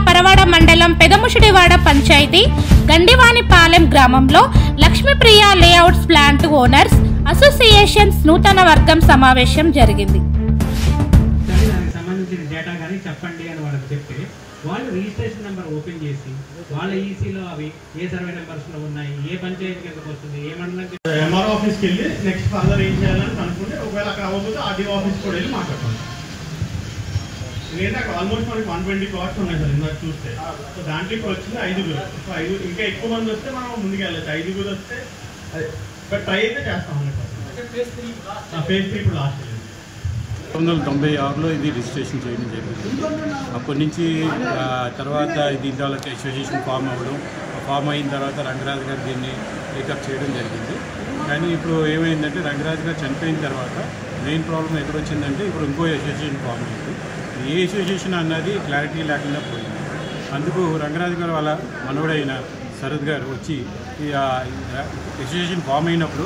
పరవాడ మండలం పెదముషిడివాడ పంచాయతీ గండివానిపాలెం గ్రామంలో Lakshmipriya layouts plant owners associations నూతన వర్గం సమావేశం జరిగింది. వాళ్ళు రిజిస్ట్రేషన్ నెంబర్ ఓపెన్ చేసి వాళ్ళ ఈసీలో అవి ఏ సర్వే నెంబర్స్లో ఉన్నాయి, ఏ పంచాయతీ కిందకు వస్తుంది, ఏ మండలం ఎంఆర్ఓ ఆఫీస్కి వెళ్ళి నెక్స్ట్ ఫర్దర్ ఏం చేయాలని కనుక్కుంటే ఒకవేళ అక్కడ అవ్వకపోతే ఆర్డీఓ ఆఫీస్ కూడా వెళ్ళి మాట్లాడుకోండి. లేదా ఆల్మోస్ట్ మనకి 120 ప్లాట్స్ ఉన్నాయి సార్ ఇందాక చూస్తే. సో దాంట్లో ఇప్పుడు వచ్చింది 5గురు. సో 5 ఇంకా ఎక్కువ మంది వస్తే మనం ముందుకు వెళ్ళచ్చు. 5గురు వస్తే ట్రై అయితే చేస్తాం. 100% ఫేజ్ 3 ఇప్పుడు లాస్ట్ 1996లో ఇది రిజిస్ట్రేషన్ చేయడం జరిగింది. అప్పటి నుంచి తర్వాత దీని తర్వాత అసోసియేషన్ ఫామ్ అయిన తర్వాత రంగరాజు గారు దీన్ని టేకప్ చేయడం జరిగింది. కానీ ఇప్పుడు ఏమైందంటే రంగరాజు గారు చనిపోయిన తర్వాత మెయిన్ ప్రాబ్లం ఎక్కడ వచ్చిందంటే ఇప్పుడు ఇంకో అసోసియేషన్ ఫామ్ అయింది. ఏ అసోసియేషన్ అన్నది క్లారిటీ లేకుండా పోయింది. అందుకు రంగరాజు గారు వాళ్ళ మనవడైన శరత్ గారు వచ్చి అసోసియేషన్ ఫామ్ అయినప్పుడు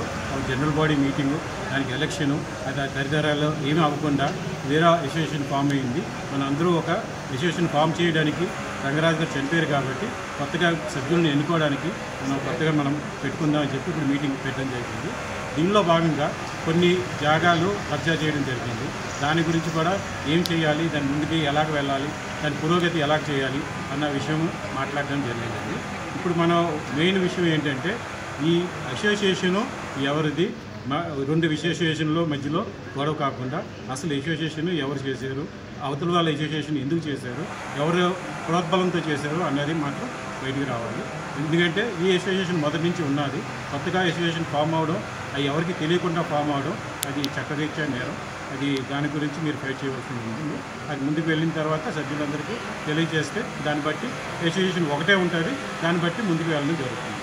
జనరల్ బాడీ మీటింగు, దానికి ఎలక్షను, అది తదితరాలు ఏమీ అవ్వకుండా వేరే అసోసియేషన్ ఫామ్ అయింది. మన అందరూ ఒక అసోసియేషన్ ఫామ్ చేయడానికి రంగరాజు గారు చనిపోయారు కాబట్టి కొత్తగా సభ్యులను ఎన్నుకోవడానికి మనం పెట్టుకుందామని చెప్పి ఇప్పుడు మీటింగ్ పెట్టడం జరిగింది. దీనిలో భాగంగా కొన్ని జాగాలు కబ్జా చేయడం జరిగింది. దాని గురించి కూడా ఏం చేయాలి, దాని ముందుకి ఎలాగ వెళ్ళాలి, దాని పురోగతి ఎలా చేయాలి అన్న విషయం మాట్లాడడం జరిగింది. ఇప్పుడు మనం మెయిన్ విషయం ఏంటంటే ఈ అసోసియేషను ఎవరిది, 2 అసోసియేషన్ల మధ్యలో గొడవ కాకుండా అసలు అసోసియేషన్ ఎవరు చేశారు, అవతల వాళ్ళ అసోసియేషన్ ఎందుకు చేశారు, ఎవరు ప్రోద్బలంతో చేశారు అన్నది మాత్రం బయటికి రావాలి. ఎందుకంటే ఈ అసోసియేషన్ మొదటి నుంచి ఉన్నది. కొత్తగా అసోసియేషన్ ఫామ్ అవడం, అది ఎవరికి తెలియకుండా ఫామ్ అవడం అది చట్టరీత్యా నేరం. అది దాని గురించి మీరు ఫైట్ చేయవలసి ఉంటుంది. అది ముందుకు వెళ్ళిన తర్వాత సభ్యులందరికీ తెలియజేస్తే దాన్ని బట్టి అసోసియేషన్ ఒకటే ఉంటుంది, దాన్ని బట్టి ముందుకు వెళ్ళడం జరుగుతుంది.